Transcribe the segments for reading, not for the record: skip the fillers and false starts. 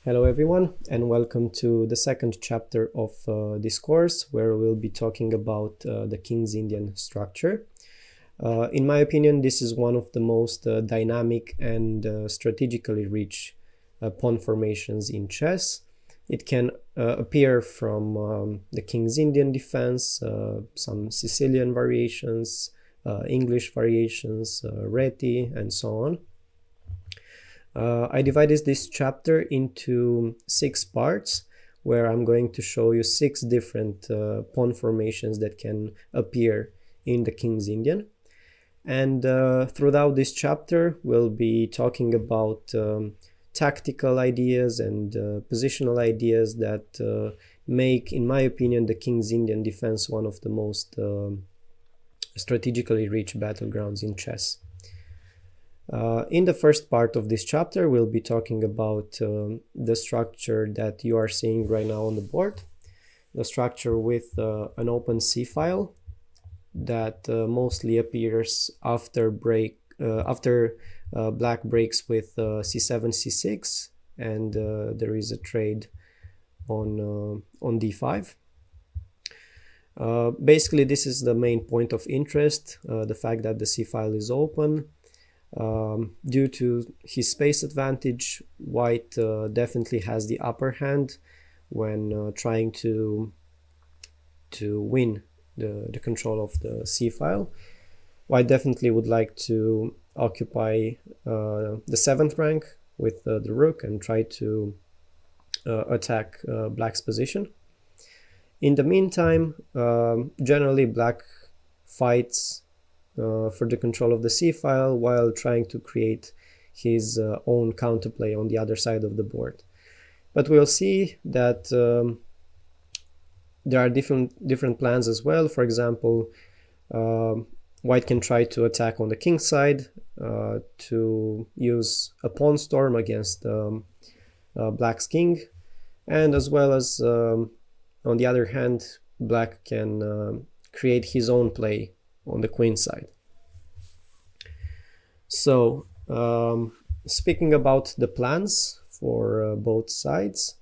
Hello everyone, and welcome to the second chapter of this course, where we'll be talking about the King's Indian structure. In my opinion, this is one of the most dynamic and strategically rich pawn formations in chess. It can appear from the King's Indian defense, some Sicilian variations, English variations, Reti, and so on. I divided this chapter into 6 parts, where I'm going to show you 6 different pawn formations that can appear in the King's Indian. And throughout this chapter, we'll be talking about tactical ideas and positional ideas that make, in my opinion, the King's Indian defense one of the most strategically rich battlegrounds in chess. In the first part of this chapter, we'll be talking about the structure that you are seeing right now on the board, the structure with an open C file that mostly appears after black breaks with C7, C6, and there is a trade on D5. Basically, this is the main point of interest, the fact that the C file is open. Due to his space advantage, White definitely has the upper hand when trying to win the control of the C file. White definitely would like to occupy the 7th rank with the rook and try to attack Black's position. In the meantime, generally Black fights for the control of the C file while trying to create his own counterplay on the other side of the board. But we'll see that there are different plans as well. For example, White can try to attack on the king side to use a pawn storm against Black's king, and as well as on the other hand, Black can create his own play on the queen side. So, speaking about the plans for both sides,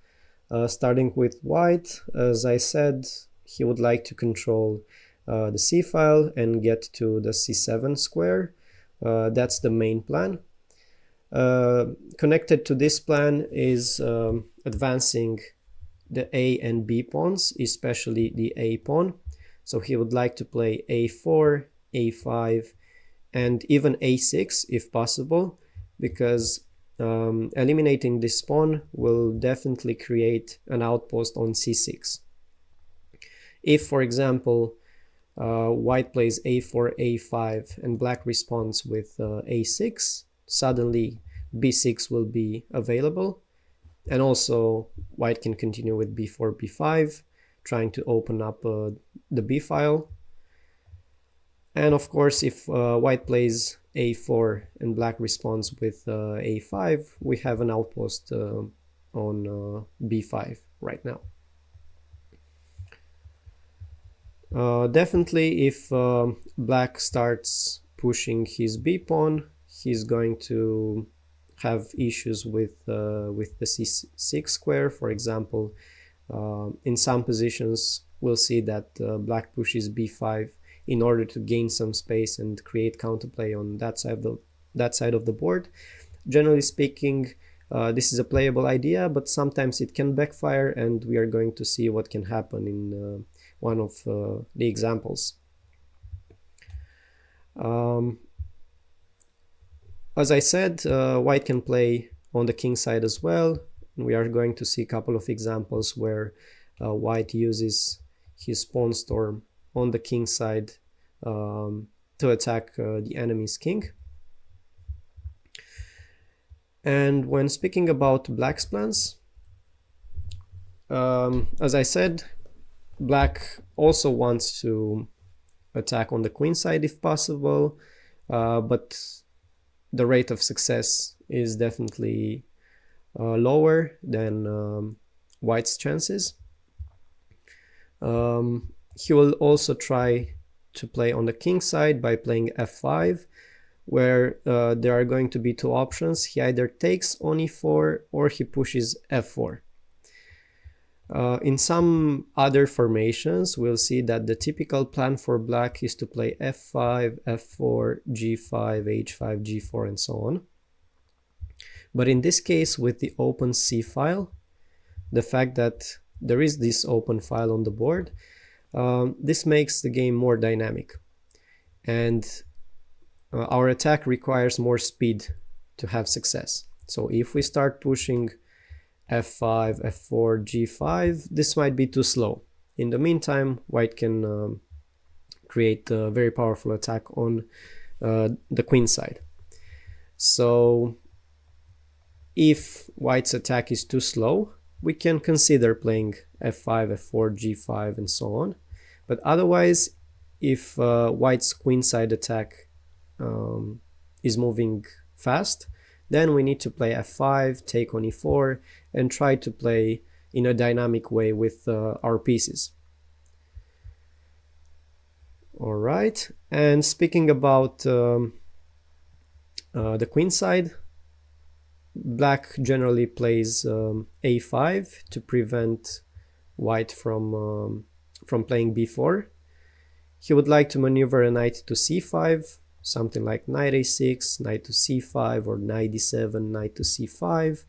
starting with White, as I said, he would like to control the C file and get to the C7 square. That's the main plan. Connected to this plan is advancing the A and B pawns, especially the A pawn. So he would like to play A4, A5, and even A6 if possible, because eliminating this pawn will definitely create an outpost on C6. If, for example, White plays A4, A5, and Black responds with A6, suddenly B6 will be available, and also White can continue with B4, B5, trying to open up the B file. And of course, if White plays A4 and Black responds with A5, we have an outpost on B5 right now. Definitely, if Black starts pushing his B pawn, he's going to have issues with the C6 square. For example, in some positions, we'll see that Black pushes B5 in order to gain some space and create counterplay on that side of the board. Generally speaking, this is a playable idea, but sometimes it can backfire, and we are going to see what can happen in one of the examples. As I said, White can play on the king side as well. We are going to see a couple of examples where White uses his pawn storm on the king side to attack the enemy's king. And when speaking about Black's plans, as I said, Black also wants to attack on the queen side if possible, but the rate of success is definitely lower than White's chances. He will also try to play on the king side by playing f5, where there are going to be two options. He either takes on e4 or he pushes f4. In some other formations, we'll see that the typical plan for black is to play f5, f4, g5, h5, g4, and so on. But in this case, with the open c file, the fact that there is this open file on the board, this makes the game more dynamic. And our attack requires more speed to have success. So if we start pushing f5, f4, g5, this might be too slow. In the meantime, white can create a very powerful attack on the queen side. So if white's attack is too slow, we can consider playing f5, f4, g5, and so on. But otherwise, if white's queenside attack is moving fast, then we need to play f5, take on e4, and try to play in a dynamic way with our pieces. All right, and speaking about the queenside, black generally plays a5 to prevent white from playing b4. He would like to maneuver a knight to c5, something like knight a6, knight to c5, or knight d7, knight to c5.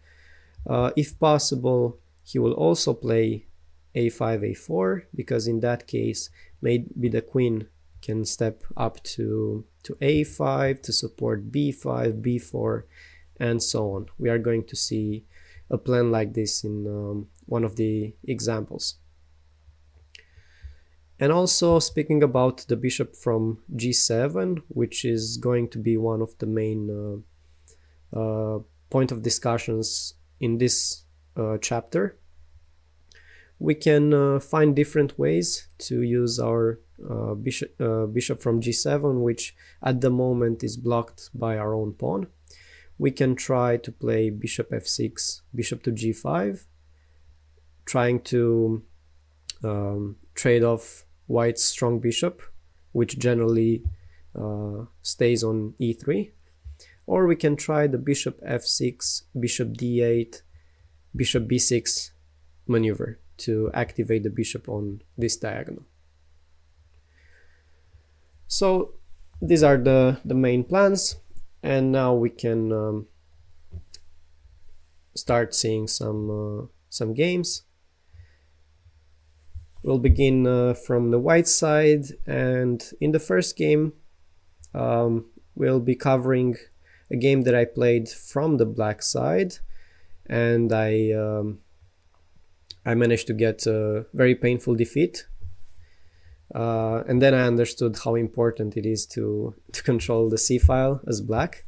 If possible, he will also play a5, a4, because in that case, maybe the queen can step up to a5 to support b5, b4, and so on. We are going to see a plan like this in one of the examples. And also, speaking about the bishop from g7, which is going to be one of the main point of discussions in this chapter, we can find different ways to use our bishop from g7, which at the moment is blocked by our own pawn. We can try to play bishop f6, bishop to g5, trying to trade off white's strong bishop, which generally stays on e3. Or we can try the bishop f6, bishop d8, bishop b6 maneuver to activate the bishop on this diagonal. So these are the main plans, and now we can start seeing some games. We'll begin from the white side, and in the first game we'll be covering a game that I played from the black side, and I managed to get a very painful defeat, and then I understood how important it is to control the c file as black.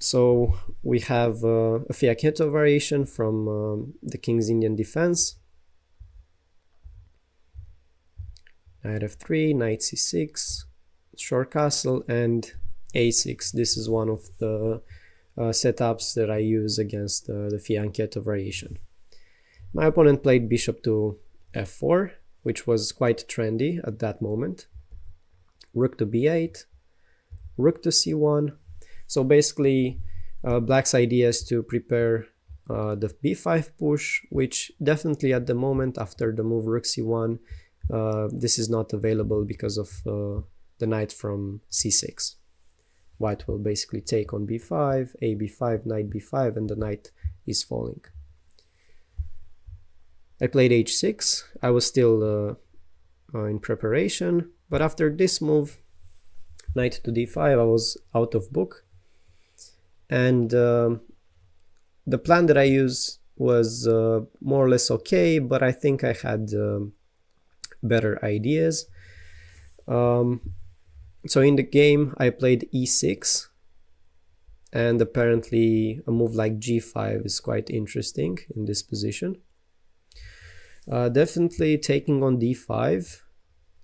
So we have a fianchetto variation from the King's Indian defense. Knight f3, knight c6, short castle, and a6. This is one of the setups that I use against the fianchetto variation. My opponent played bishop to f4, which was quite trendy at that moment. Rook to b8, rook to c1. So basically, black's idea is to prepare the b5 push, which definitely at the moment after the move rook c1, this is not available because of the knight from c6. White will basically take on b5, a b5, knight b5, and the knight is falling. I played h6. I was still in preparation, but after this move, knight to d5, I was out of book. And the plan that I used was more or less okay, but I think I had better ideas. So in the game I played e6, and apparently a move like g5 is quite interesting in this position. Definitely taking on d5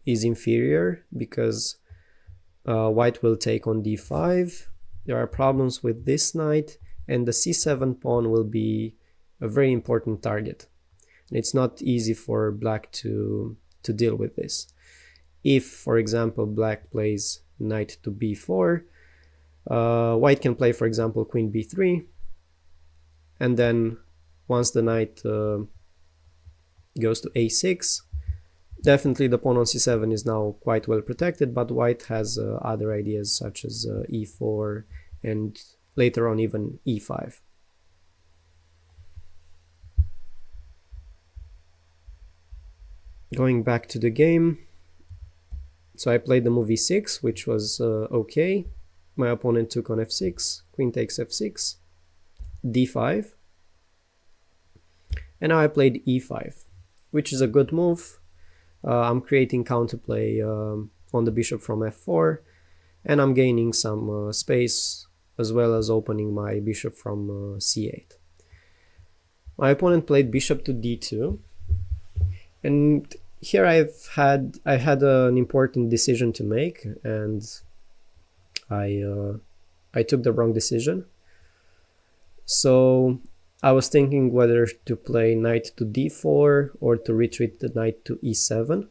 is inferior because white will take on d5. There are problems with this knight, and the c7 pawn will be a very important target. And it's not easy for black to deal with this. If, for example, black plays knight to b4. White can play, for example, queen b3, and then once the knight goes to a6, definitely the pawn on c7 is now quite well protected, but white has other ideas such as e4 and later on even e5. Going back to the game, so I played the move e6, which was okay. My opponent took on f6, queen takes f6, d5, and now I played e5, which is a good move. I'm creating counterplay on the bishop from f4, and I'm gaining some space as well as opening my bishop from c8. My opponent played bishop to d2, and here I had an important decision to make, and I took the wrong decision. So I was thinking whether to play knight to d4 or to retreat the knight to e7.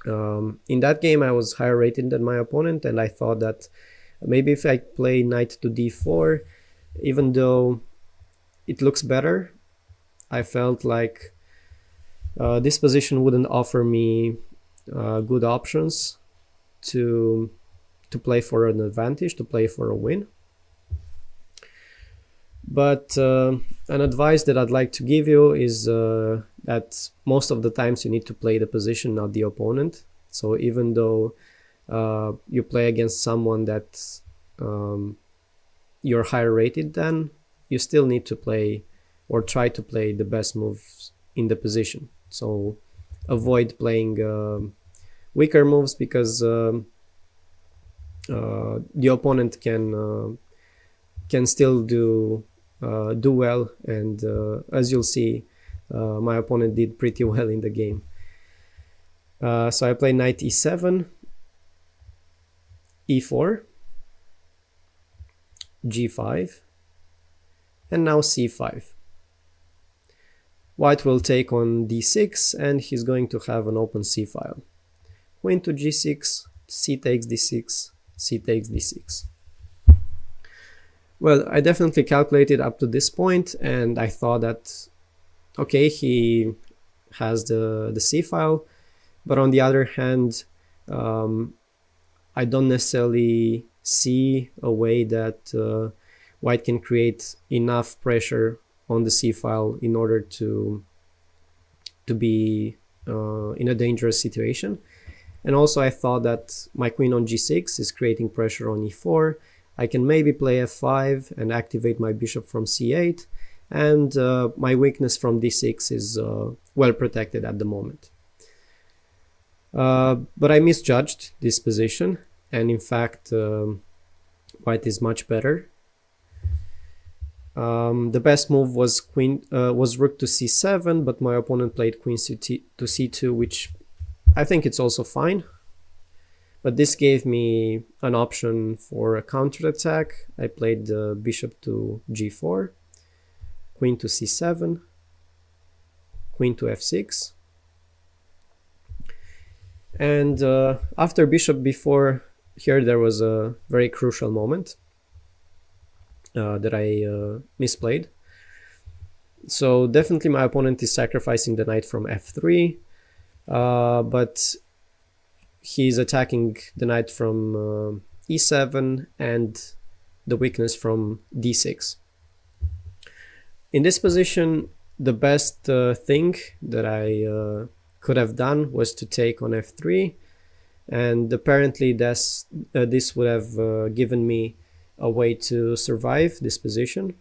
In that game I was higher rated than my opponent, and I thought that maybe if I play knight to d4, even though it looks better, I felt like this position wouldn't offer me good options to play for an advantage, to play for a win. But an advice that I'd like to give you is that most of the times you need to play the position, not the opponent. So even though you play against someone that you're higher rated than, you still need to play or try to play the best moves in the position. So avoid playing weaker moves, because the opponent can still do well, and as you'll see, my opponent did pretty well in the game. So I play knight e7, e4, g5, and now c5. White will take on d6, and he's going to have an open c-file. Queen to g6, c takes d6, c takes d6. Well, I definitely calculated up to this point, and I thought that, okay, he has the c-file, but on the other hand, I don't necessarily see a way that White can create enough pressure on the c-file in order to be in a dangerous situation. And also I thought that my queen on g6 is creating pressure on e4. I can maybe play f5 and activate my bishop from c8, and my weakness from d6 is well protected at the moment. But I misjudged this position, and in fact White is much better. The best move was rook to c7, but my opponent played queen to c2, which I think it's also fine. But this gave me an option for a counterattack. I played the bishop to g4, queen to c7, queen to f6. And after bishop b4, here there was a very crucial moment that I misplayed. So definitely my opponent is sacrificing the knight from f3, but he's attacking the knight from e7 and the weakness from d6. In this position, the best thing that I could have done was to take on f3, and apparently this would have given me a way to survive this position.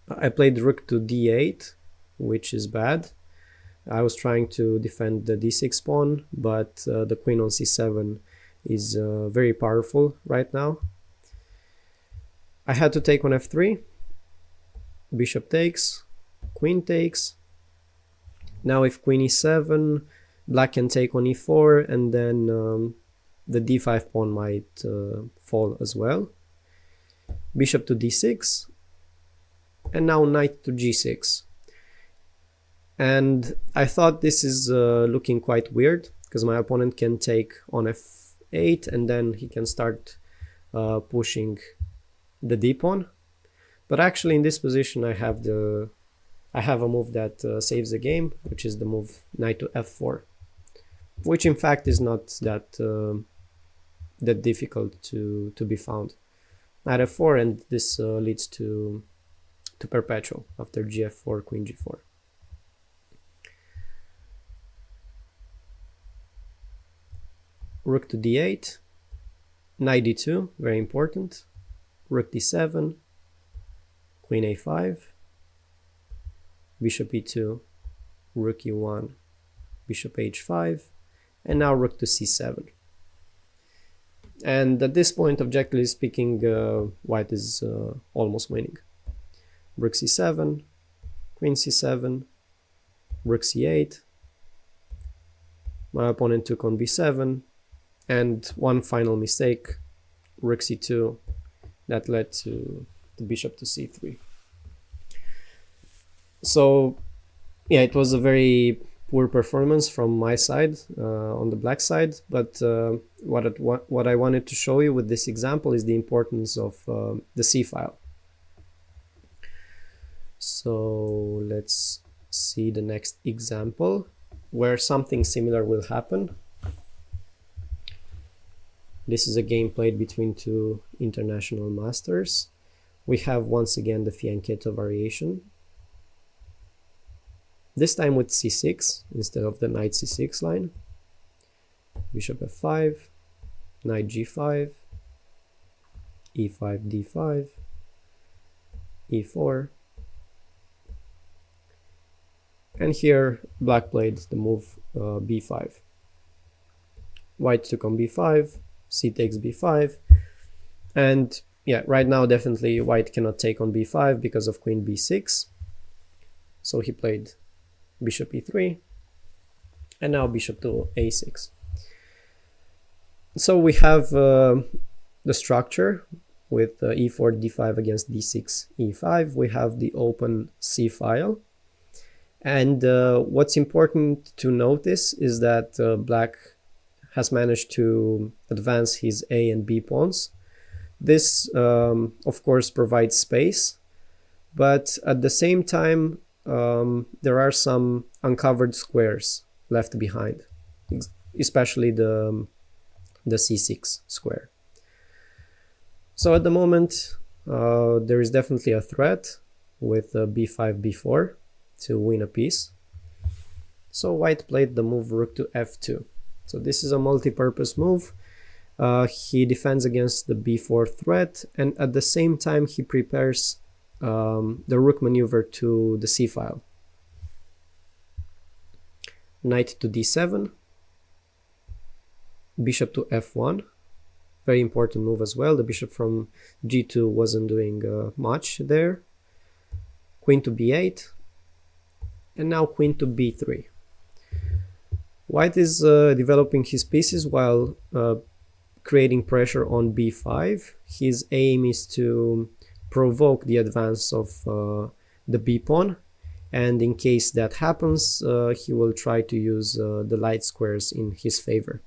I played rook to d8, which is bad. I was trying to defend the d6 pawn, but the queen on c7 is very powerful right now. I had to take on f3, bishop takes, queen takes. Now if queen e7, black can take on e4, and then the d5 pawn might fall as well. Bishop to d6, and now knight to g6. And I thought this is looking quite weird, because my opponent can take on 8, and then he can start pushing the d pawn. But actually in this position I have a move that saves the game, which is the move knight to f4, which in fact is not that difficult to be found. Knight f4, and this leads to perpetual after gf4, queen g4. Rook to d8, knight d2, very important, rook d7, queen a5, bishop e2, rook e1, bishop h5, and now rook to c7. And at this point, objectively speaking, white is almost winning. Rook c7, queen c7, rook c8, my opponent took on b7, and one final mistake, rook c2, that led to the bishop to c3. So yeah, it was a very poor performance from my side, on the black side, but what I wanted to show you with this example is the importance of the c file. So let's see the next example where something similar will happen. This is a game played between two international masters. We have once again the fianchetto variation. This time with c6 instead of the knight c6 line. Bishop f5, knight g5, e5, d5, e4. And here black played the move b5. White took on b5, c takes b5, and yeah, right now definitely white cannot take on b5 because of queen b6. So he played bishop e3, and now bishop to a6. So we have the structure with e4, d5 against d6, e5. We have the open c file. And what's important to notice is that black has managed to advance his a and b pawns. This, of course, provides space, but at the same time, there are some uncovered squares left behind, especially the c6 square. So at the moment, there is definitely a threat with b5, b4 to win a piece. So white played the move rook to f2. So this is a multi-purpose move. He defends against the b4 threat, and at the same time he prepares the rook maneuver to the c file. Knight to d7, bishop to f1, very important move as well. The bishop from g2 wasn't doing much there. Queen to b8, and now queen to b3. White is developing his pieces while creating pressure on b5. His aim is to provoke the advance of the b pawn, and in case that happens, he will try to use the light squares in his favor.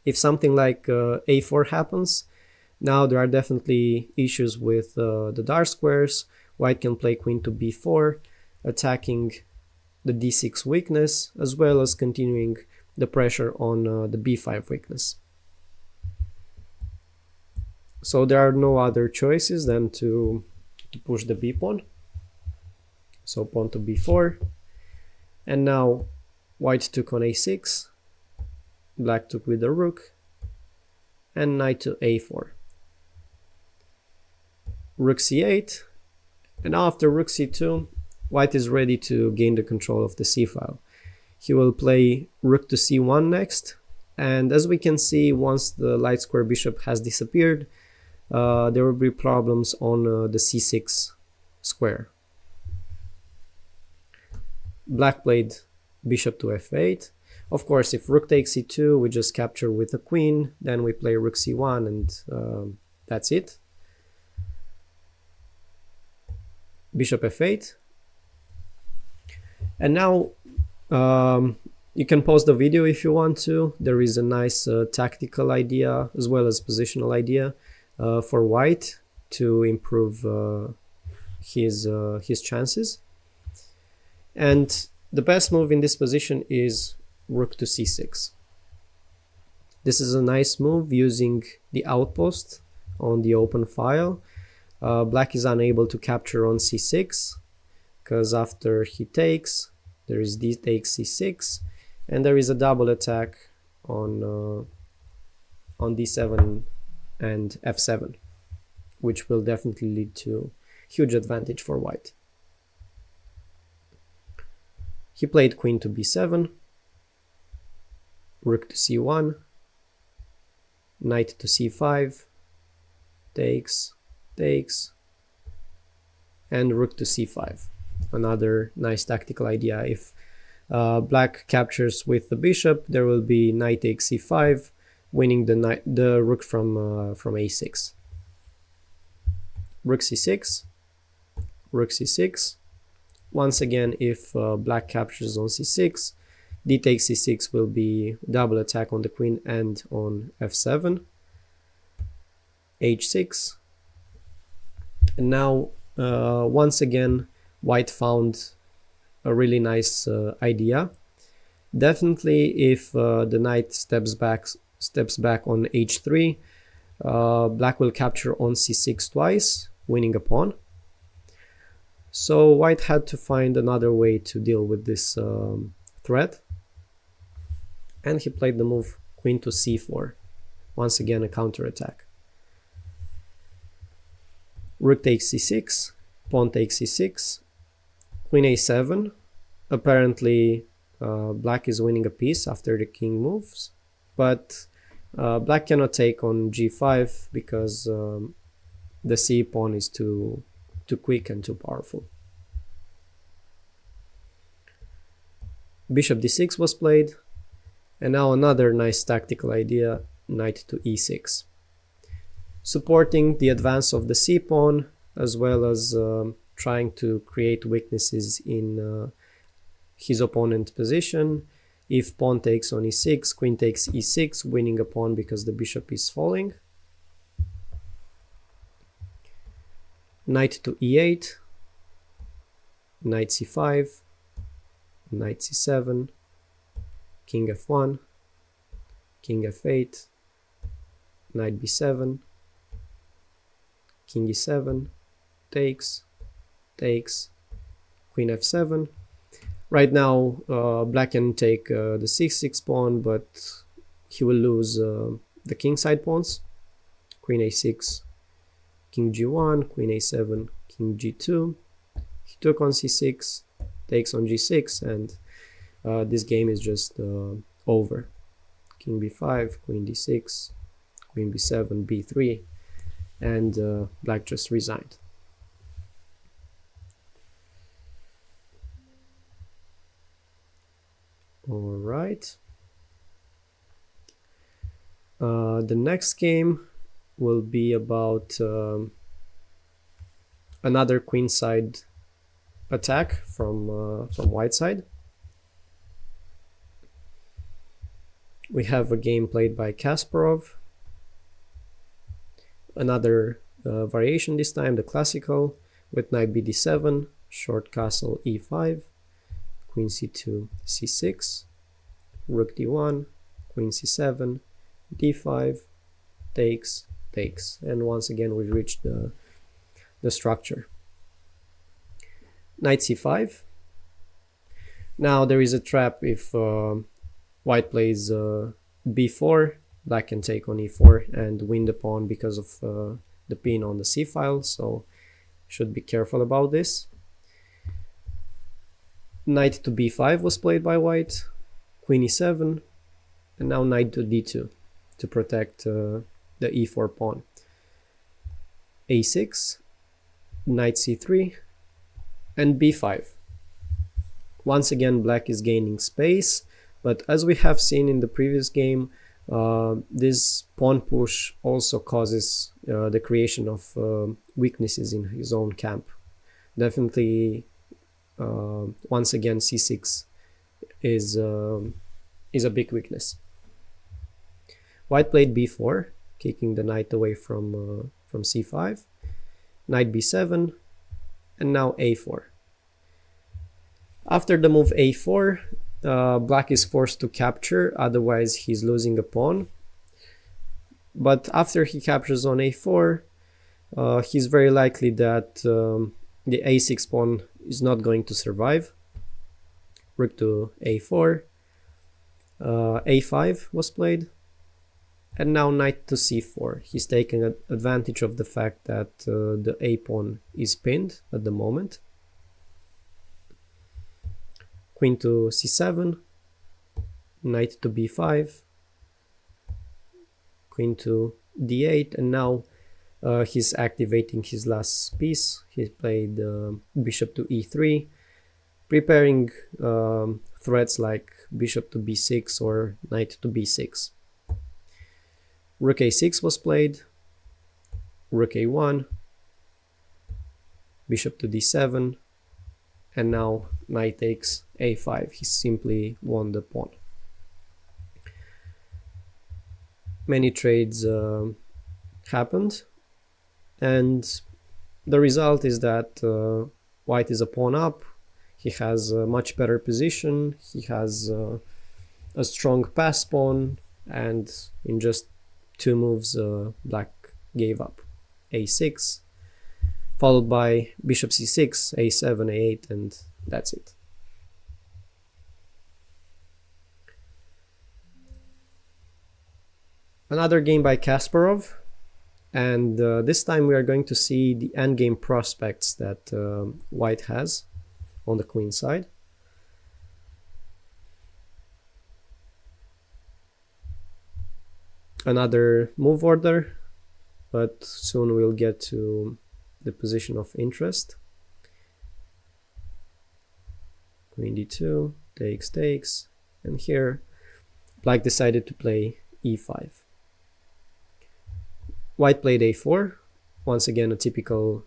If something like a4 happens, now there are definitely issues with the dark squares. White can play queen to b4, attacking the d6 weakness, as well as continuing the pressure on the b5 weakness. So there are no other choices than to push the b pawn. So pawn to b4, and now white took on a6, black took with the rook, and knight to a4. Rook c8, and after rook c2, white is ready to gain the control of the c file. He will play rook to c1 next, and as we can see, once the light square bishop has disappeared, there will be problems on the c6 square. Black played bishop to f8. Of course, if rook takes c2, we just capture with a queen, then we play rook c1, and that's it. Bishop f8. And now You can pause the video if you want to. There is a nice tactical idea as well as positional idea for white to improve his chances. And the best move in this position is rook to c6. This is a nice move using the outpost on the open file. Black is unable to capture on c6 because after he takes, there is d takes c6, and there is a double attack on d7 and f7, which will definitely lead to huge advantage for white. He played queen to b7, rook to c1, knight to c5, takes, and rook to c5. Another nice tactical idea. If black captures with the bishop, there will be knight takes c5, winning the rook from a6. Rook c6, rook c6. Once again, if black captures on c6, d takes c6 will be double attack on the queen and on f7. h6. And now, once again, white found a really nice idea. Definitely, if the knight steps back on h3, black will capture on c6 twice, winning a pawn. So white had to find another way to deal with this threat, and he played the move queen to c4. Once again, a counterattack. Rook takes c6, pawn takes c6, queen a7. Apparently, black is winning a piece after the king moves, but black cannot take on g5 because the c pawn is too quick and too powerful. Bishop d6 was played, and now another nice tactical idea, knight to e6. Supporting the advance of the c pawn, as well as trying to create weaknesses in his opponent's position. If pawn takes on e6, queen takes e6, winning a pawn because the bishop is falling. Knight to e8, knight c5, knight c7, king f1, king f8, knight b7, king e7, takes, queen f7. Right now, black can take the c6 pawn, but he will lose the king side pawns. Queen a6, king g1, queen a7, king g2. He took on c6, takes on g6, and this game is just over. King b5, queen d6, queen b7, b3, and black just resigned. All right. The next game will be about another queenside attack from white side. We have a game played by Kasparov. Another variation this time, the classical, with knight bd7, short castle e5, queen c2, c6, rook d1, queen c7, d5, takes, and once again we've reached the structure. Knight c5. Now there is a trap. If white plays b4, black can take on e4 and win the pawn because of the pin on the c file, so should be careful about this. Knight to b5 was played by white, queen e7, and now knight to d2 to protect the e4 pawn. a6, knight c3, and b5. Once again, black is gaining space, but as we have seen in the previous game, this pawn push also causes the creation of weaknesses in his own camp. Definitely, once again, c6 is is a big weakness. White played b4, kicking the knight away from c5, knight b7, and now a4. After the move a4, black is forced to capture, otherwise he's losing a pawn. But after he captures on a4, he's very likely that the a6 pawn is not going to survive. Rook to a4, a5 was played, and now knight to c4. He's taking advantage of the fact that the a pawn is pinned at the moment. Queen to c7, knight to b5, queen to d8, and now he's activating his last piece. He played bishop to e3, preparing threats like bishop to b6 or knight to b6. Rook a6 was played, rook a1, bishop to d7, and now knight takes a5. He simply won the pawn. Many trades happened, and the result is that white is a pawn up. He has a much better position, he has a strong pass pawn, and in just 2 moves black gave up. a6, followed by bishop c6, a7, a8, and that's it. Another game by Kasparov, and this time we are going to see the endgame prospects that white has on the queen side. Another move order, but soon we'll get to the position of interest. Queen d2, takes, and here black decided to play e5. White played a4, once again a typical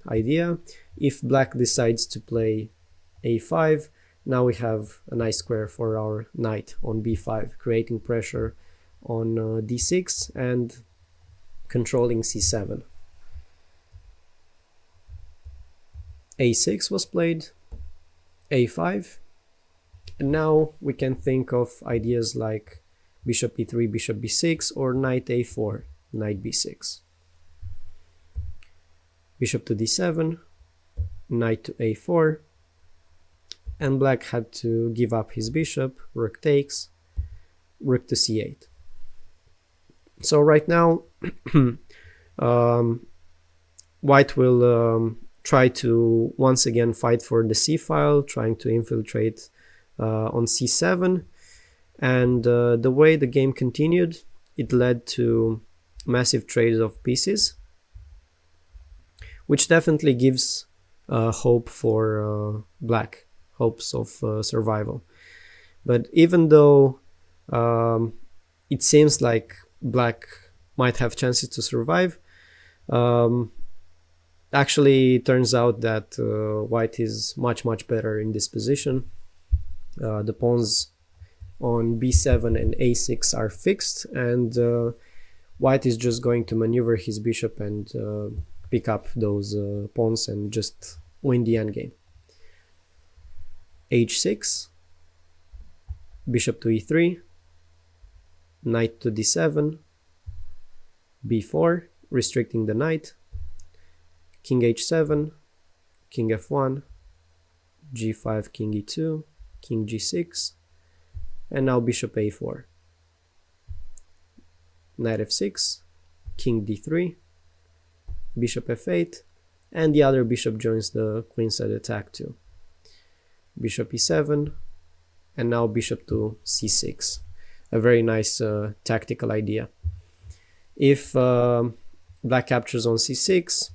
idea. If black decides to play a5, now we have a nice square for our knight on b5, creating pressure on d6 and controlling c7. a6 was played, a5, and now we can think of ideas like bishop e3, bishop b6, or knight a4, knight b6. Bishop to d7, knight to a4, and black had to give up his bishop, rook takes, rook to c8. So right now white will try to once again fight for the c-file, trying to infiltrate on c7, and the way the game continued, it led to massive trades of pieces, which definitely gives hope for black, hopes of survival. But even though it seems like black might have chances to survive, actually it turns out that white is much better in this position. The pawns on b7 and a6 are fixed, and white is just going to maneuver his bishop and pick up those pawns and just win the endgame. h6, bishop to e3, knight to d7, b4, restricting the knight, king h7, king f1, g5, king e2, king g6, and now bishop a4, knight f6, king d3, bishop f8, and the other bishop joins the queenside attack too. Bishop e7, and now bishop to c6. A very nice tactical idea. If black captures on c6,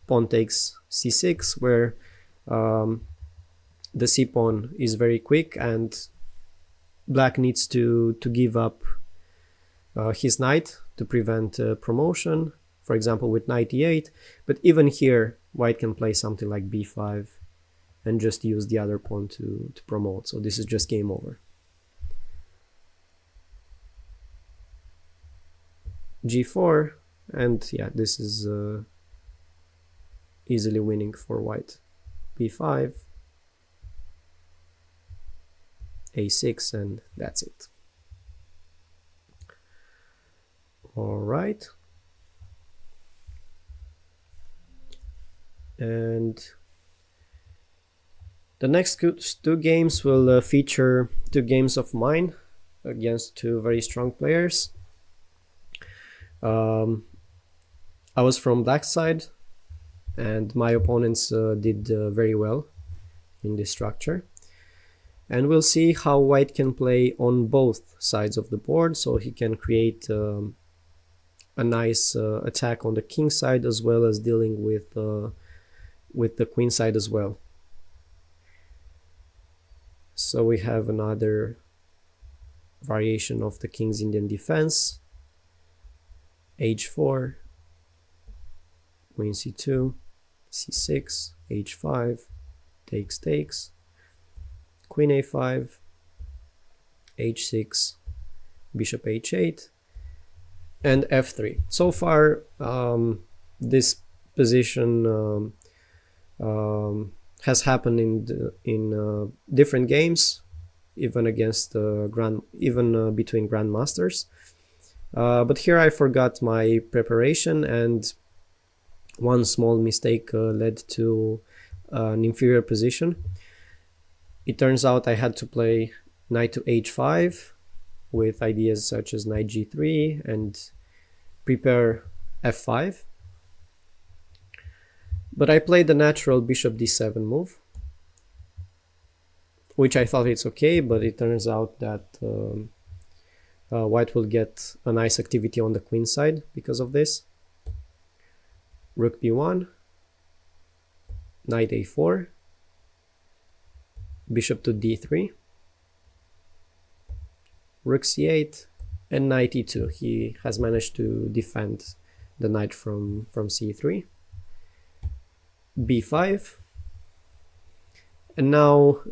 pawn takes c6, where the c pawn is very quick and black needs to give up his knight to prevent promotion, for example with knight e8. But even here white can play something like b5 and just use the other pawn to promote. So this is just game over. g4, and yeah, this is easily winning for white. b5, a6, and that's it. All right. And the next two games will feature two games of mine against two very strong players. I was from black side, and my opponents did very well in this structure. And we'll see how white can play on both sides of the board, so he can create a nice attack on the king side, as well as dealing with the queen side as well. So we have another variation of the King's Indian defense. h4, queen c2, c6, h5, takes, queen a5, h6, bishop h8, and f3. So far, this position has happened in different games, even against between grandmasters. But here I forgot my preparation, and one small mistake led to an inferior position. It turns out I had to play knight to h5 with ideas such as knight g3 and prepare f5. But I played the natural bishop d7 move, which I thought it's okay, but it turns out that white will get a nice activity on the queen side because of this. Rook b1, knight a4, bishop to d3, rook c8, and knight e2. He has managed to defend the knight from c3. b5, and now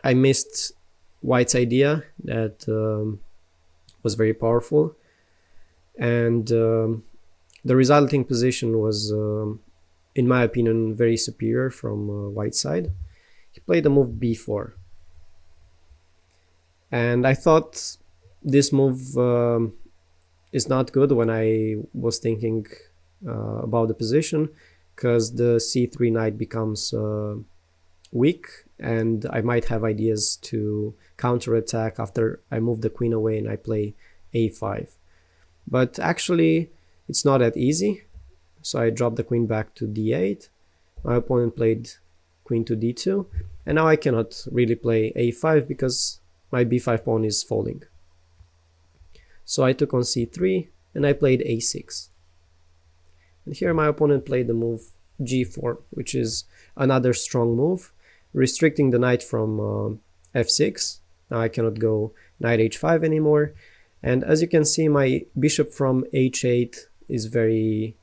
I missed white's idea that was very powerful, and the resulting position was, in my opinion, very superior from white's side. He played the move b4, and I thought this move is not good when I was thinking about the position, because the c3 knight becomes weak, and I might have ideas to counterattack after I move the queen away and I play a5. But actually, it's not that easy. So I dropped the queen back to d8. My opponent played queen to d2, and now I cannot really play a5 because my b5 pawn is falling. So I took on c3 and I played a6. And here my opponent played the move g4, which is another strong move, restricting the knight from f6. Now I cannot go knight h5 anymore. And as you can see, my bishop from h8 is very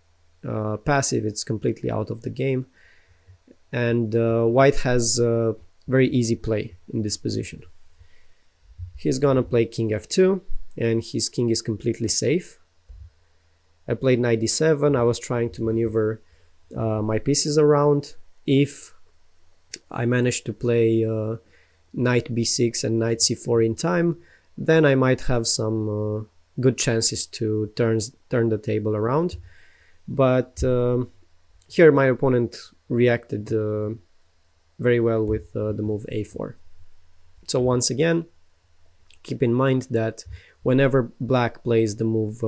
passive. It's completely out of the game. And white has very easy play in this position. He's gonna play king f2, and his king is completely safe. I played knight d7. I was trying to maneuver my pieces around. If I managed to play knight b6 and knight c4 in time, then I might have some good chances to turn the table around. But here my opponent reacted very well with the move a4. So once again, keep in mind that whenever black plays the move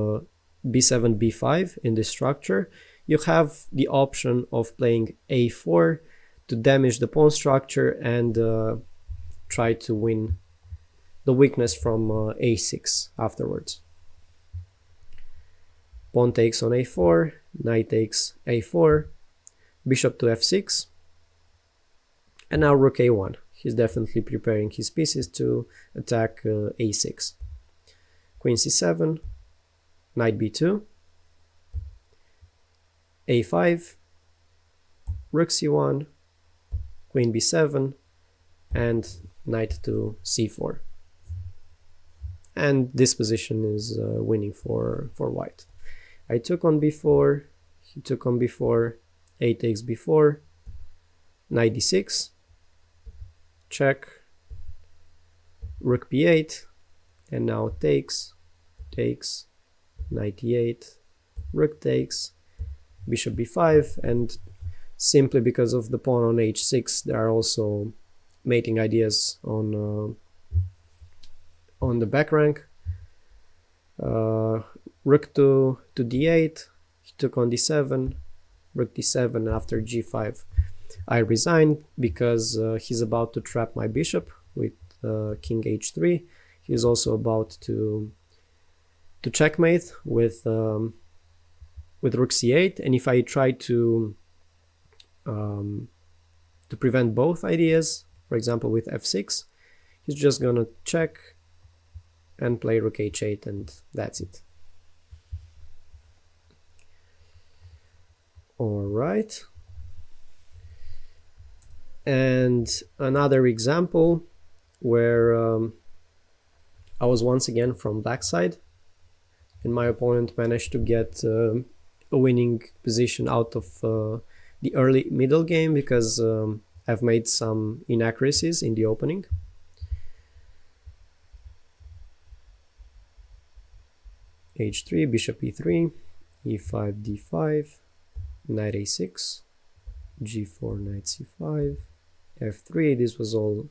b7, b5 in this structure, you have the option of playing a4 to damage the pawn structure and try to win the weakness from a6 afterwards. Pawn takes on a4, knight takes a4, bishop to f6, and now rook a1. He's definitely preparing his pieces to attack a6. Queen c7, knight b2, a5, rook c1, queen b7, and knight to c4. and this position is winning for white. I took on b4, he took on b4, a takes b4, knight d6, check, rook b8, and now takes, knight e8, rook takes, bishop b5, and simply because of the pawn on h6, there are also mating ideas on the back rank. Rook to d8, he took on d7, rook d7, after g5 I resigned because he's about to trap my bishop with king h3. He's also about to checkmate with rook c8, and if I try to prevent both ideas, for example with f6, he's just gonna check and play rook h8, and that's it. All right. And another example where I was once again from black side, and my opponent managed to get a winning position out of the early middle game because I've made some inaccuracies in the opening. h3, bishop e3, e5, d5, knight a6, g4, knight c5, f3, this was all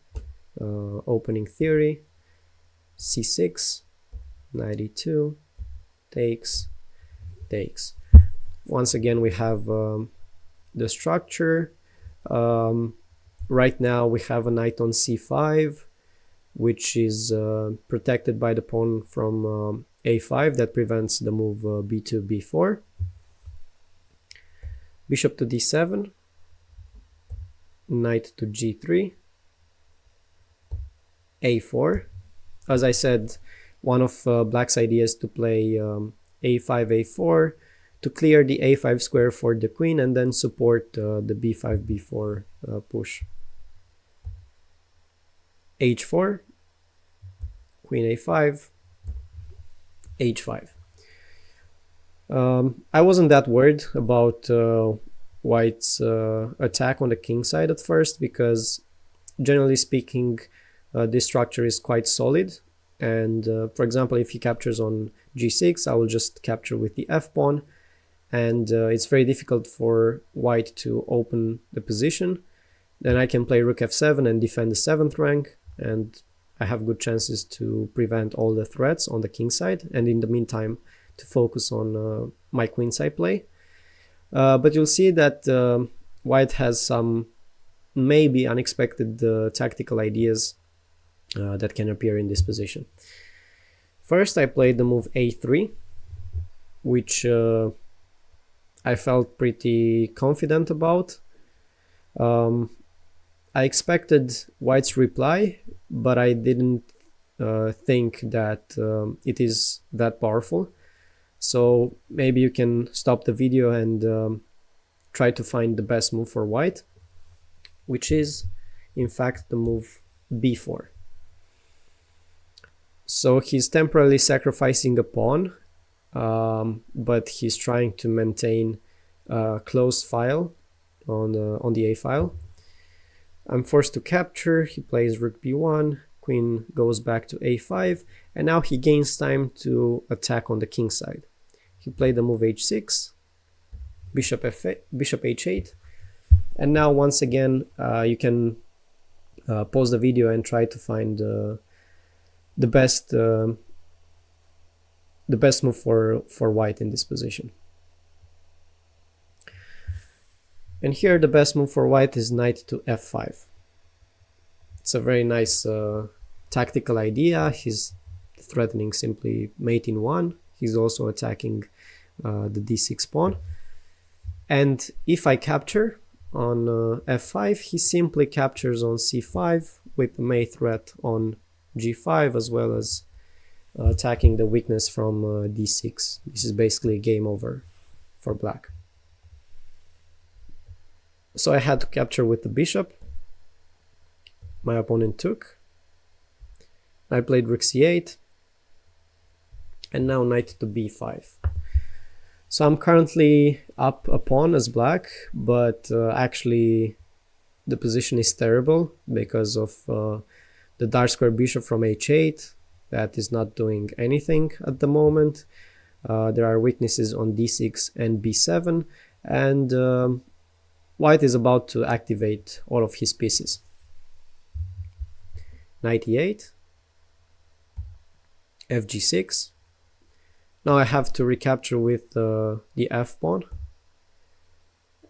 opening theory, c6, knight e2, takes. Once again we have the structure. Right now we have a knight on c5, which is protected by the pawn from a5 that prevents the move b2, b4. Bishop to d7, knight to g3, a4. As I said, one of black's ideas to play a5, a4 to clear the a5 square for the queen and then support the b5, b4 push. h4, queen a5, h5. I wasn't that worried about white's attack on the king side at first because generally speaking this structure is quite solid, and for example if he captures on g6 I will just capture with the f pawn, and it's very difficult for white to open the position. Then I can play rook f7 and defend the 7th rank, and I have good chances to prevent all the threats on the king side, and in the meantime to focus on my queen side play. But you'll see that white has some maybe unexpected tactical ideas that can appear in this position. First I played the move a3, which I felt pretty confident about. I expected white's reply, but I didn't think that it is that powerful. So maybe you can stop the video and try to find the best move for white, which is in fact the move b4. So he's temporarily sacrificing a pawn, but he's trying to maintain a closed file on the a file. I'm forced to capture. He plays rook b1, queen goes back to a5, and now he gains time to attack on the king side. He played the move h6, bishop f8, bishop h8, and now once again you can pause the video and try to find the best move for white in this position. And here the best move for white is knight to f5. It's a very nice tactical idea. He's threatening simply mate in 1. He's also attacking the d6 pawn. And if I capture on f5, he simply captures on c5 with the mate threat on g5, as well as attacking the weakness from d6. This is basically game over for black. So I had to capture with the bishop. My opponent took. I played rook c8, and now knight to b5. So I'm currently up a pawn as black, but actually the position is terrible because of the dark square bishop from h8 that is not doing anything at the moment. There are weaknesses on d6 and b7, and white is about to activate all of his pieces. Knight e8, fg6. Now I have to recapture with the f pawn,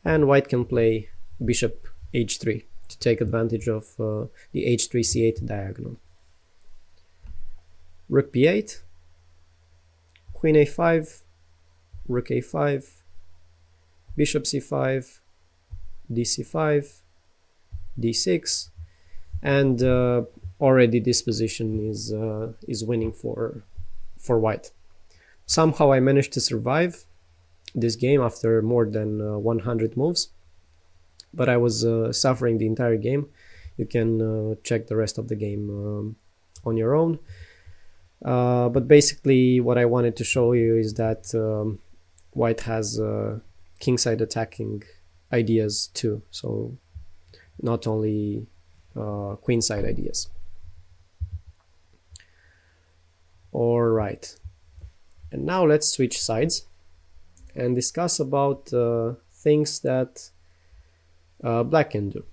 and white can play bishop h3 to take advantage of the h3 c8 diagonal. Rook b8, queen a5, rook a5, bishop c5, dc5, d6, and already this position is winning for white. Somehow I managed to survive this game after more than 100 moves, but I was suffering the entire game. You can check the rest of the game on your own. But basically what I wanted to show you is that white has kingside attacking ideas too, so not only queenside ideas. Alright, and now let's switch sides and discuss about things that black can do.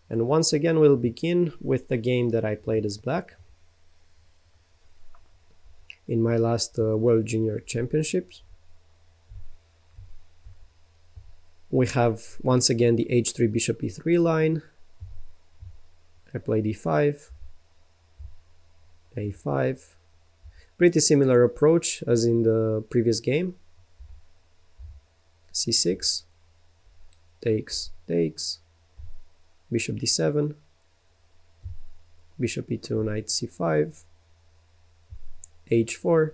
And once again we'll begin with the game that I played as black in my last World Junior Championships. We have once again the h3 bishop e3 line. I played e5, a5. Pretty similar approach as in the previous game. c6, takes, takes, bishop d7, bishop e2, knight c5, h4,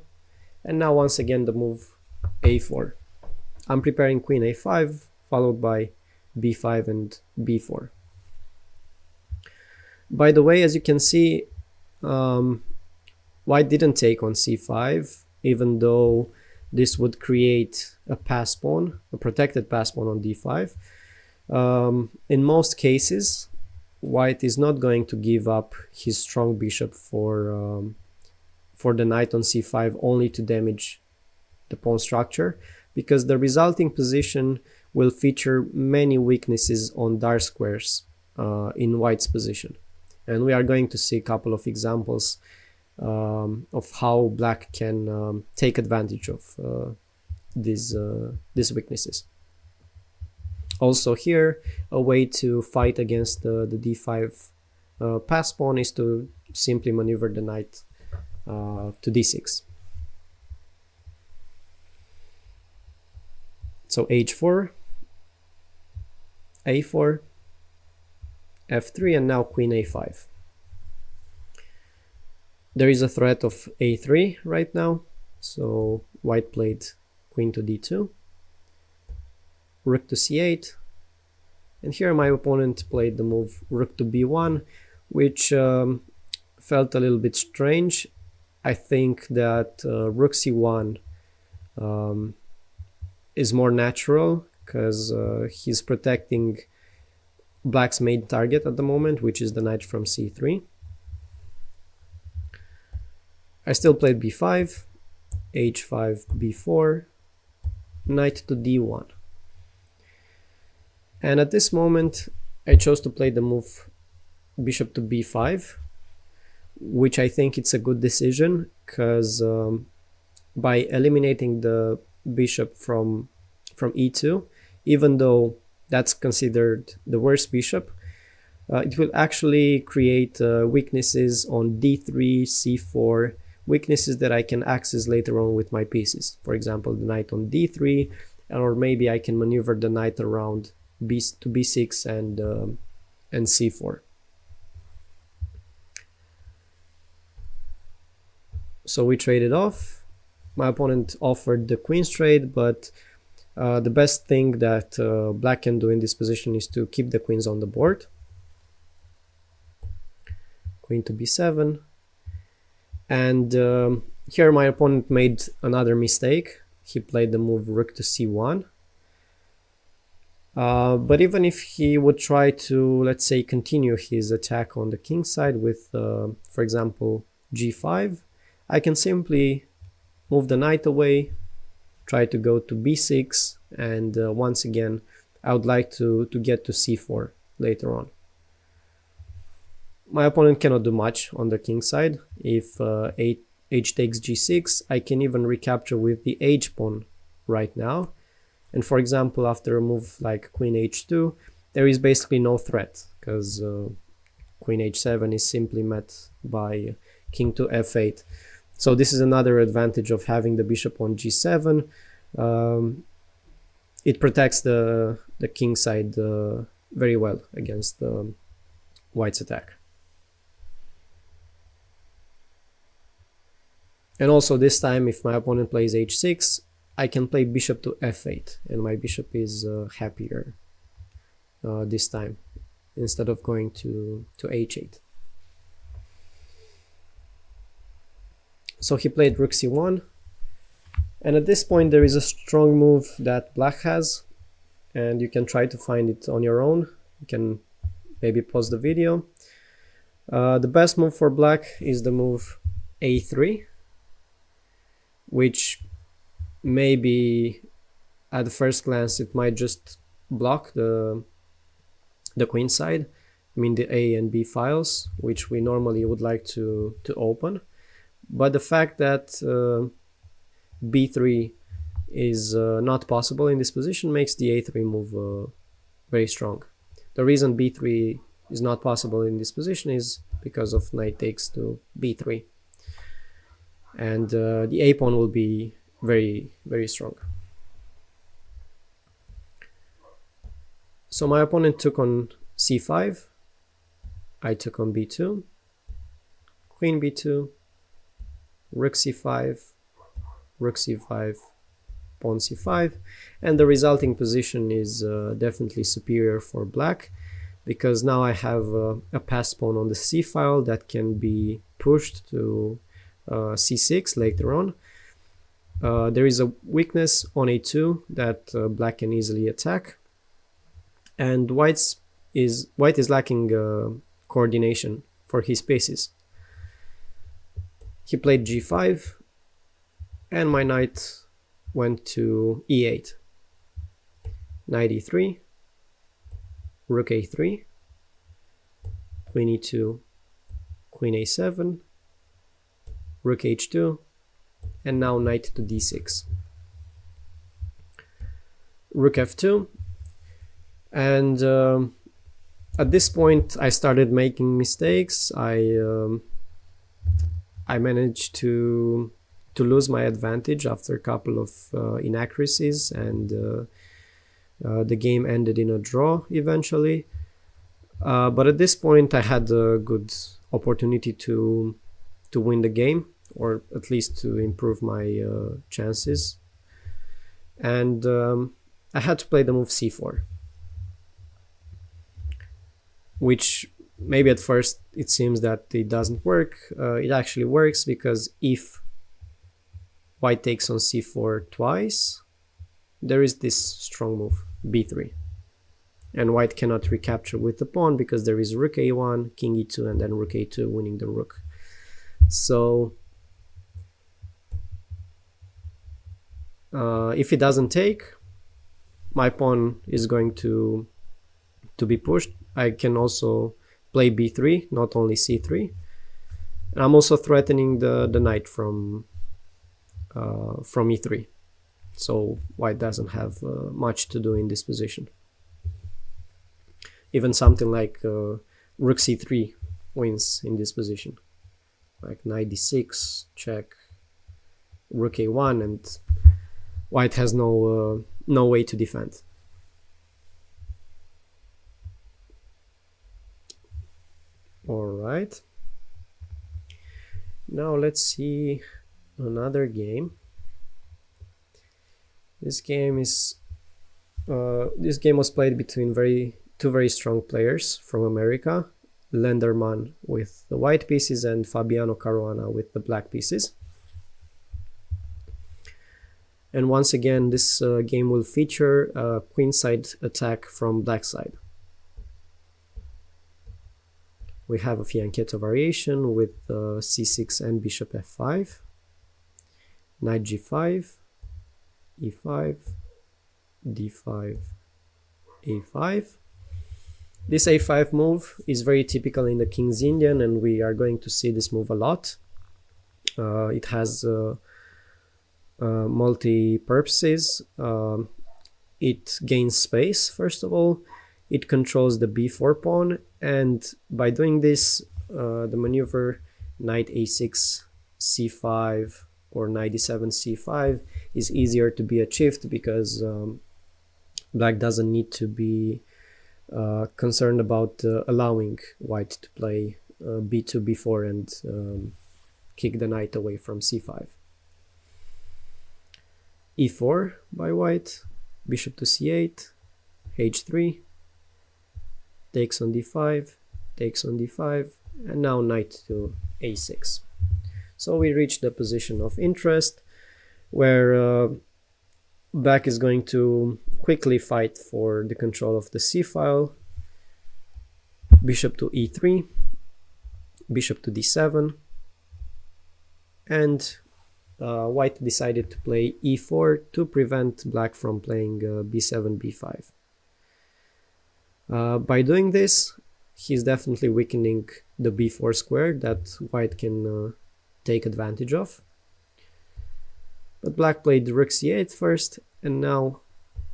and now once again the move a4. I'm preparing queen a5, followed by b5 and b4. By the way, as you can see, white didn't take on c5, even though this would create a pass pawn, a protected pass pawn on d5. In most cases, white is not going to give up his strong bishop for the knight on c5 only to damage the pawn structure, because the resulting position will feature many weaknesses on dark squares in white's position. And we are going to see a couple of examples of how black can take advantage of these weaknesses. Also here, a way to fight against the d5 pass pawn is to simply maneuver the knight to d6. So h4, a4, f3, and now queen a5. There is a threat of a3 right now, so white played queen to d2, rook to c8, and here my opponent played the move rook to b1, which felt a little bit strange. I think that rook c1 is more natural because he's protecting black's main target at the moment, which is the knight from c3. I still played b5, h5, b4, knight to d1. And at this moment, I chose to play the move bishop to b5, which I think it's a good decision, because by eliminating the bishop from e2, even though that's considered the worst bishop, it will actually create weaknesses on d3, c4, weaknesses that I can access later on with my pieces. For example, the knight on d3, or maybe I can maneuver the knight around to b6 and c4. So we traded off. My opponent offered the queen's trade, but the best thing that black can do in this position is to keep the queens on the board. Queen to b7. And Here my opponent made another mistake. He played the move rook to c1. But even if he would try to, let's say, continue his attack on the king side with, for example, g5, I can simply move the knight away, try to go to b6, and once again, I would like to get to c4 later on. My opponent cannot do much on the king side. If h takes g6, I can even recapture with the h pawn right now. And for example, after a move like queen h2, there is basically no threat, because queen h7 is simply met by king to f8. So this is another advantage of having the bishop on g7. It protects the king side very well against white's attack. And also this time, if my opponent plays h6, I can play bishop to f8, and my bishop is happier this time, instead of going to h8. So he played rook c1, and at this point there is a strong move that black has, and you can try to find it on your own. You can maybe pause the video. The best move for black is the move a3, which maybe at the first glance it might just block the queen side, I mean the A and B files, which we normally would like to open. But the fact that b3 is not possible in this position makes the a3 move very strong. The reason b3 is not possible in this position is because of knight takes to b3, and the a pawn will be very, very strong. So my opponent took on c5, I took on b2, queen b2, rook c5, rook c5, pawn c5, and the resulting position is definitely superior for black, because now I have a passed pawn on the c file that can be pushed to c6 later on. There is a weakness on a2 that black can easily attack, and white is lacking coordination for his pieces. He played g5, and my knight went to e8. Knight e3, rook a3, queen e2, queen a7, rook h2, and now knight to d6. Rook f2, and at this point I started making mistakes. I managed to lose my advantage after a couple of inaccuracies, and the game ended in a draw eventually. But at this point I had a good opportunity to win the game, or at least to improve my chances. And I had to play the move c4, which maybe at first it seems that it doesn't work. It actually works, because if white takes on c4 twice, there is this strong move, b3. And white cannot recapture with the pawn, because there is rook a1, king e2, and then rook a2 winning the rook. So if it doesn't take, my pawn is going to be pushed. I can also play b3, not only c3. And I'm also threatening the knight from e3. So white doesn't have much to do in this position. Even something like rook c3 wins in this position, like knight d6, check, rook a1, and white has no way to defend. All right, now let's see another game. This game was played between two very strong players from America, Lenderman with the white pieces and Fabiano Caruana with the black pieces. And once again, this game will feature a queenside attack from black side. We have a fianchetto variation with c6 and bishop f5, knight g5, e5, d5, a5. This a5 move is very typical in the King's Indian, and we are going to see this move a lot. It has multi-purposes. It gains space, first of all. It controls the b4 pawn, and by doing this, the maneuver knight a6, c5, or knight d7, c5 is easier to be achieved because black doesn't need to be concerned about allowing white to play b2, b4 and kick the knight away from c5. e4 by white, bishop to c8, h3, takes on d5, takes on d5, and now knight to a6. So we reach the position of interest where black is going to quickly fight for the control of the c-file. Bishop to e3, bishop to d7, and white decided to play e4 to prevent black from playing b7, b5. By doing this, he's definitely weakening the b4 square that white can take advantage of. But black played rook c8 first, and now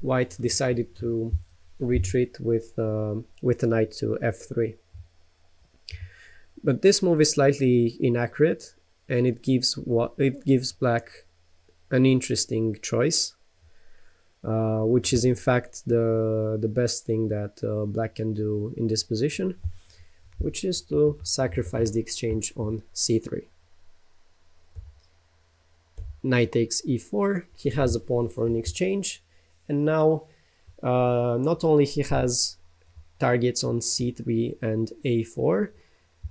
white decided to retreat with the knight to f3. But this move is slightly inaccurate, and it gives black an interesting choice, which is in fact the best thing that black can do in this position, which is to sacrifice the exchange on c3. Knight takes e4, he has a pawn for an exchange, and now not only he has targets on c3 and a4,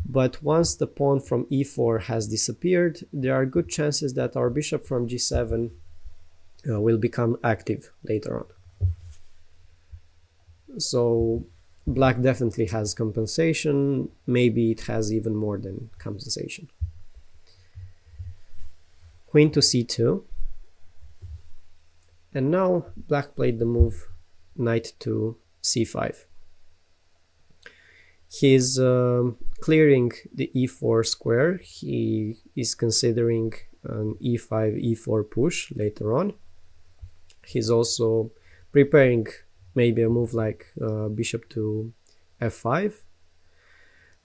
but once the pawn from e4 has disappeared, there are good chances that our bishop from g7 will become active later on. So black definitely has compensation, maybe it has even more than compensation. Queen to c2, and now black played the move knight to c5. He's clearing the e4 square. He is considering an e5, e4 push later on. He's also preparing maybe a move like bishop to f5.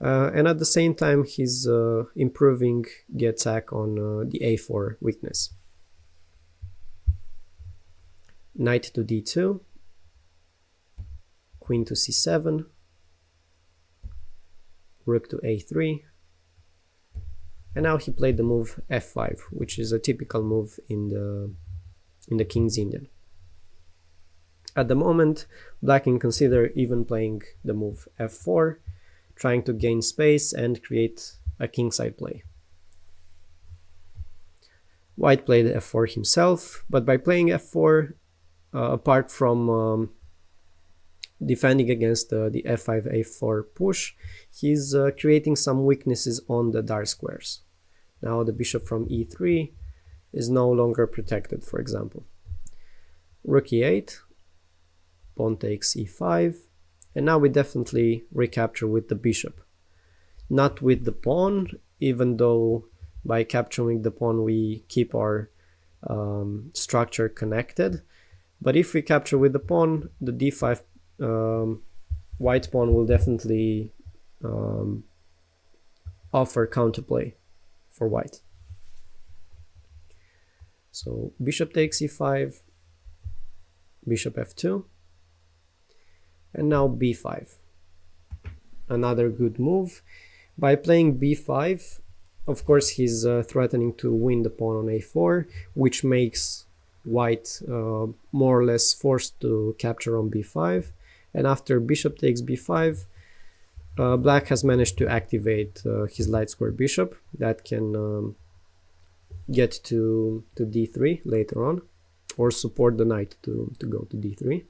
And at the same time, he's improving the attack on the a4 weakness. Knight to d2, queen to c7, rook to a3, and now he played the move f5, which is a typical move in the King's Indian. At the moment, black can consider even playing the move f4, trying to gain space and create a kingside play. White played f4 himself, but by playing f4, apart from defending against the f5, a4 push, he's creating some weaknesses on the dark squares. Now the bishop from e3 is no longer protected, for example. Rook e8, pawn takes e5, and now we definitely recapture with the bishop. Not with the pawn, even though by capturing the pawn we keep our structure connected. But if we capture with the pawn, the d5 white pawn will definitely offer counterplay for white. So bishop takes e5, bishop f2, and now b5. Another good move. By playing b5, of course he's threatening to win the pawn on a4, which makes white more or less forced to capture on b5. And after bishop takes b5, black has managed to activate his light square bishop that can get to d3 later on. or support the knight to go to d3.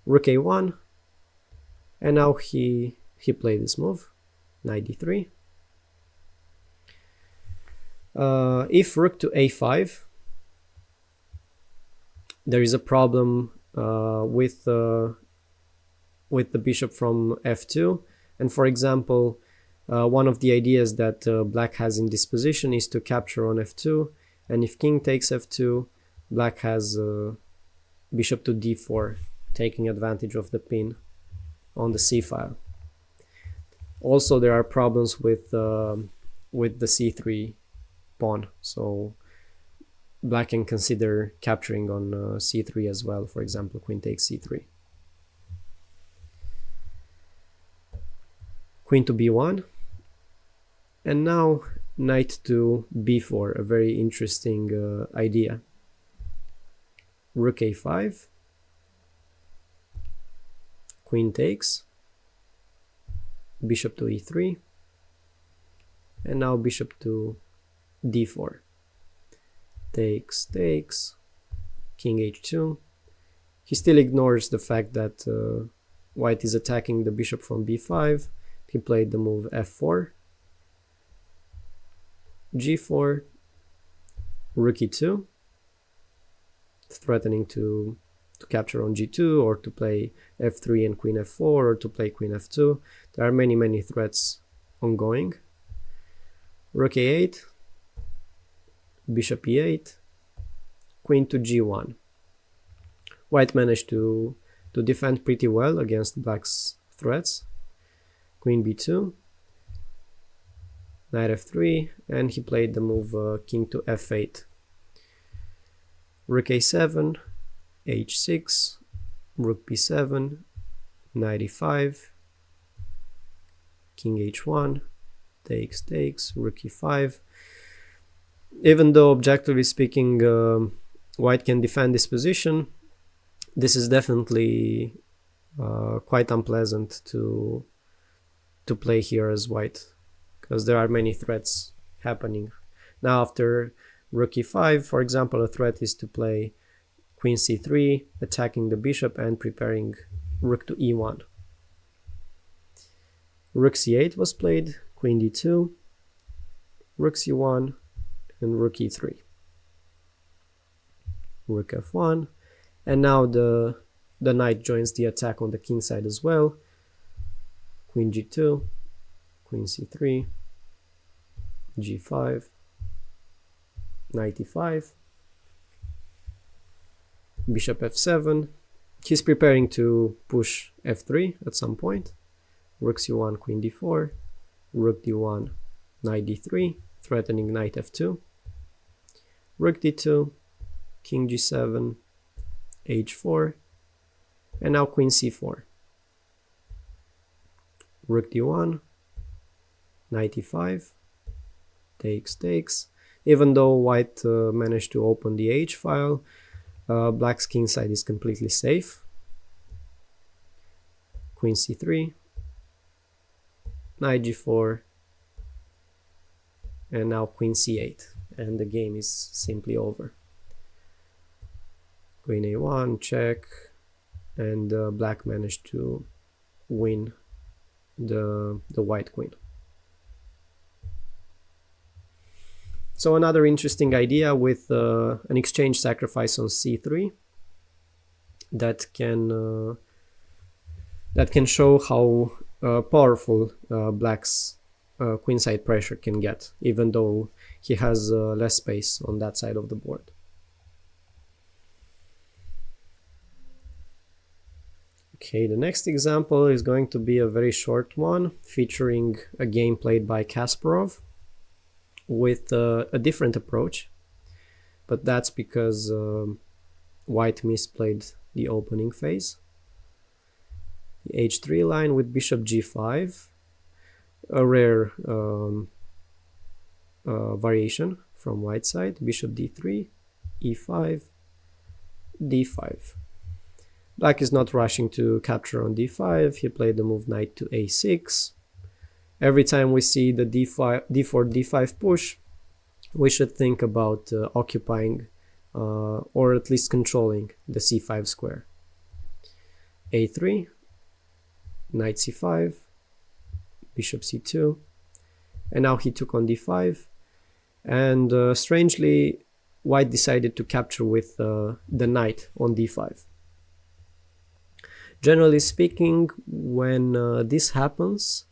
Rook a1, and now he played this move, knight d3. If rook to a5, there is a problem with the bishop from f2, and for example, one of the ideas that black has in this position is to capture on f2, and if king takes f2, black has bishop to d4, taking advantage of the pin on the c file. Also, there are problems with the c3 pawn, so black can consider capturing on c3 as well. For example, queen takes c3. Queen to b1, and now knight to b4, a very interesting idea. Rook a5, queen takes, bishop to e3, and now bishop to d4. Takes, takes, king h2. He still ignores the fact that white is attacking the bishop from b5. He played the move f4, g4, rook e2, threatening to capture on g2, or to play f3 and queen f4, or to play queen f2. There are many threats ongoing. Rook a8, bishop e8, queen to g1. White managed to defend pretty well against black's threats. Queen b2, knight f3, and he played the move king to f8. Rook a7, h6, rook b7, knight e5, king h1, takes, takes, rook e5. Even though objectively speaking white can defend this position, this is definitely quite unpleasant to play here as white, because there are many threats happening. Now after rook e5, for example, a threat is to play queen c3, attacking the bishop and preparing rook to e1. Rook c8 was played, queen d2, rook c1, and rook e3. Rook f1, and now the knight joins the attack on the king side as well. Queen g2, queen c3, g5, knight e5, bishop f7. He's preparing to push f3 at some point. Rook c1, queen d4, rook d1, knight d3, threatening knight f2, rook d2, king g7, h4, and now queen c4. Rook d1, knight e5, takes, takes. Even though white managed to open the h file, black's king side is completely safe. Queen c3, knight g4, and now queen c8, and the game is simply over. Queen a1, check, and black managed to win the white queen. So another interesting idea with an exchange sacrifice on c3 that can show how powerful black's queenside pressure can get, even though he has less space on that side of the board. Okay, the next example is going to be a very short one, featuring a game played by Kasparov with a different approach, but that's because white misplayed the opening phase. The h3 line with bishop g5, a rare variation from white side. Bishop d3, e5, d5. Black is not rushing to capture on d5. He played the move knight to a6. Every time we see the d4, d5 push, we should think about occupying or at least controlling the c5 square. a3, knight c5, bishop c2, and now he took on d5, and strangely white decided to capture with the knight on d5. Generally speaking, when this happens,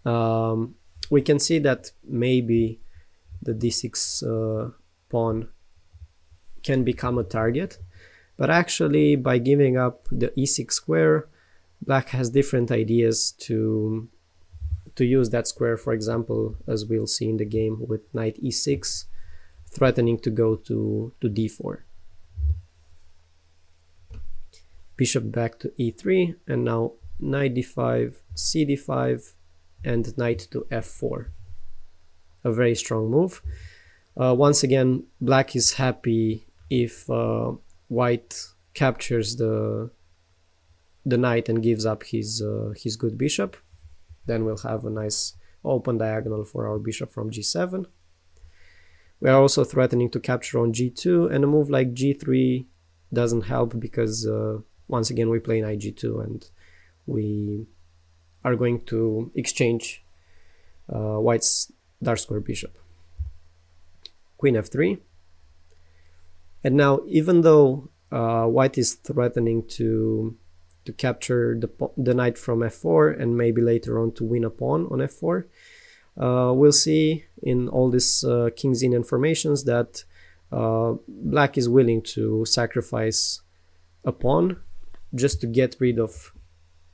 we can see that maybe the d6 pawn can become a target, but actually by giving up the e6 square, black has different ideas to use that square, for example, as we'll see in the game with knight e6, threatening to go to d4. Bishop back to e3, and now knight d5, c d5, and knight to f4. A very strong move. Once again, black is happy if white captures the knight and gives up his good bishop. Then we'll have a nice open diagonal for our bishop from g7. We are also threatening to capture on g2, and a move like g3 doesn't help because once again we play knight g2 and we are going to exchange white's dark square bishop. Queen f3. And now, even though white is threatening to capture the knight from f4 and maybe later on to win a pawn on f4, we'll see in all these King's Indian formations that black is willing to sacrifice a pawn just to get rid of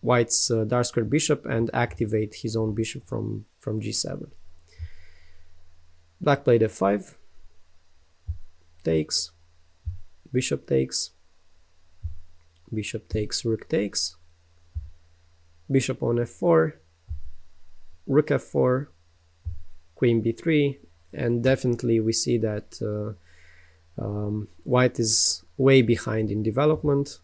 white's dark square bishop and activate his own bishop from g7. Black played f5, takes, bishop takes, bishop takes, rook takes, bishop on f4, rook f4, queen b3, and definitely we see that white is way behind in development,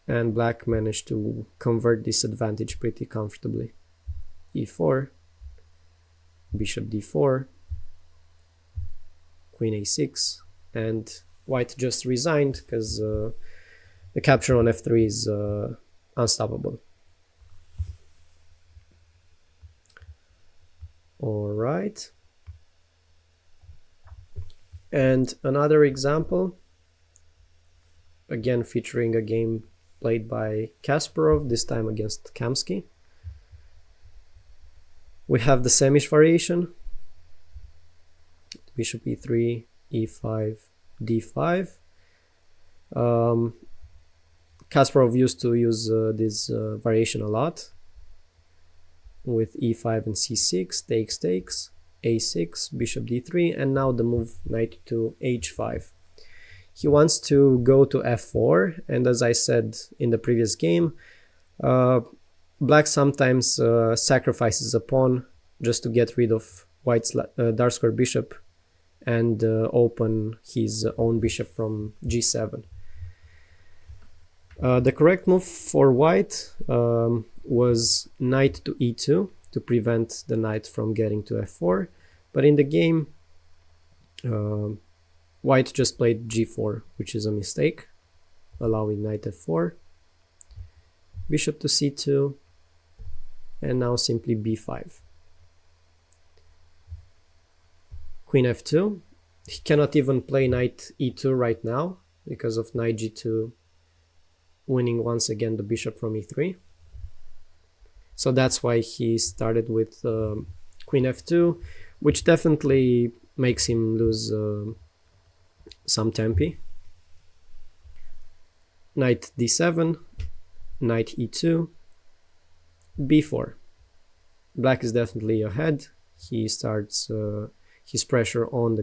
and black managed to convert this advantage pretty comfortably. e4, bishop d4, queen a6, and white just resigned because the capture on f3 is unstoppable. All right. And another example, again featuring a game played by Kasparov, this time against Kamsky. We have the Semish variation, bishop e3, e5, d5. Kasparov used to use this variation a lot with e5 and c6, takes, a6, bishop d3, and now the move knight to h5. He wants to go to f4, and as I said in the previous game, black sometimes sacrifices a pawn just to get rid of white's dark square bishop and open his own bishop from g7. The correct move for white was knight to e2 to prevent the knight from getting to f4, but in the game white just played g4, which is a mistake, allowing knight f4, bishop to c2, and now simply b5. Queen f2. He cannot even play knight e2 right now because of knight g2 winning once again the bishop from e3. So that's why he started with queen f2, which definitely makes him lose some tempi. Knight d7, knight e2, b4. Black is definitely ahead. He starts his pressure on the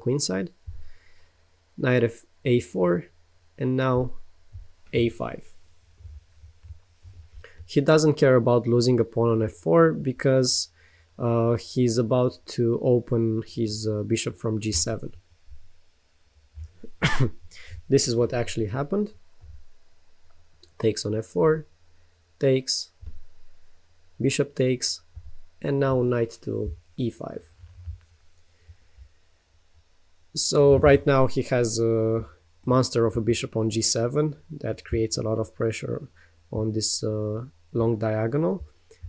queen side. Knight a4, and now a5. He doesn't care about losing a pawn on f4 because he's about to open his bishop from g7. This is what actually happened. Takes on f4, takes, bishop takes, and now knight to e5. So right now he has a monster of a bishop on g7 that creates a lot of pressure on this long diagonal.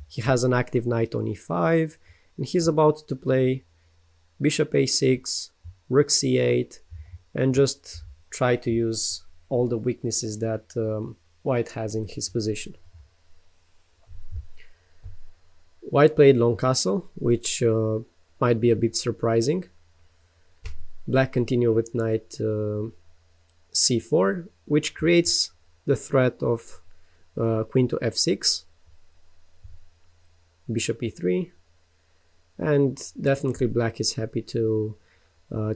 He has an active knight on e5, and he's about to play bishop a6, rook c8, and just try to use all the weaknesses that white has in his position. White played long castle, which might be a bit surprising. Black continued with knight c4, which creates the threat of queen to f6, bishop e3, and definitely black is happy to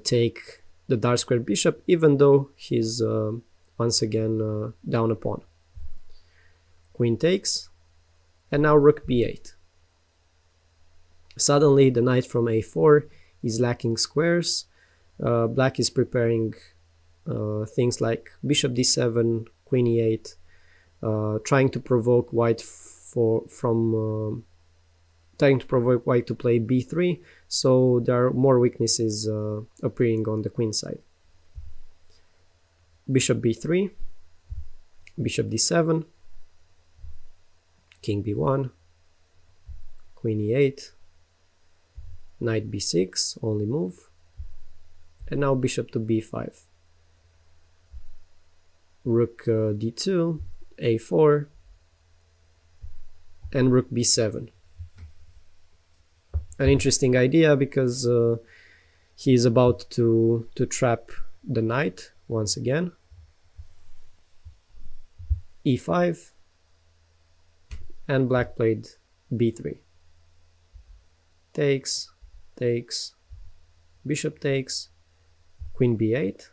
take the dark square bishop, even though he's once again down a pawn. Queen takes, and now rook b8. Suddenly the knight from a4 is lacking squares. Black is preparing things like bishop d7, queen e8, trying to provoke white to play b3, so there are more weaknesses appearing on the queen side. Bishop b3, bishop d7, king b1, queen e8, knight b6, only move, and now bishop to b5. Rook d2, a4, and rook b7. An interesting idea because he is about to trap the knight once again. e5, and black played b3. Takes, takes, bishop takes, queen b8.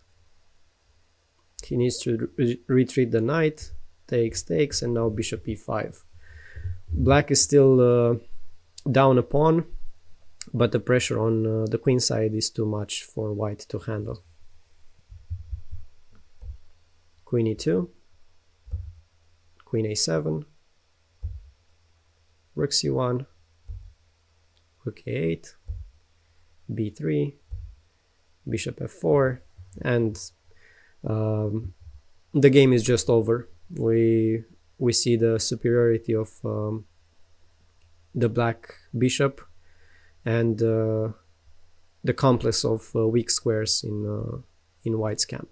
He needs to retreat the knight, takes, takes, and now bishop e5. Black is still down a pawn, but the pressure on the queen side is too much for white to handle. Queen e2, queen a7, rook c1, rook a8, b3, bishop f4, and the game is just over. We see the superiority of the black bishop and the complex of weak squares in white's camp.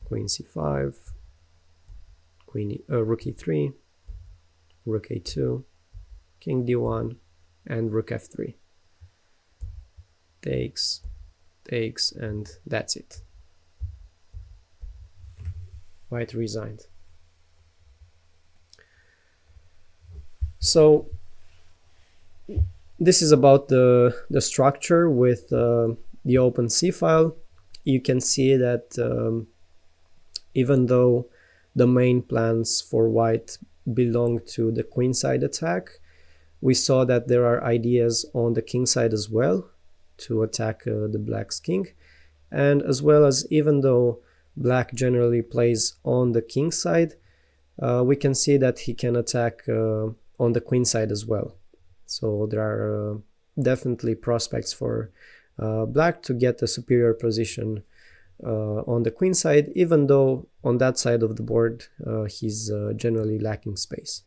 Queen c5, rook e3, rook a2, king d1, and rook f3. Takes, takes, and that's it. White resigned. So this is about the structure with the open c file. You can see that even though the main plans for white belong to the queen side attack, we saw that there are ideas on the king side as well to attack the black's king, and as well as, even though black generally plays on the king side, we can see that he can attack on the queen side as well. So there are definitely prospects for black to get a superior position on the queen side, even though on that side of the board he's generally lacking space.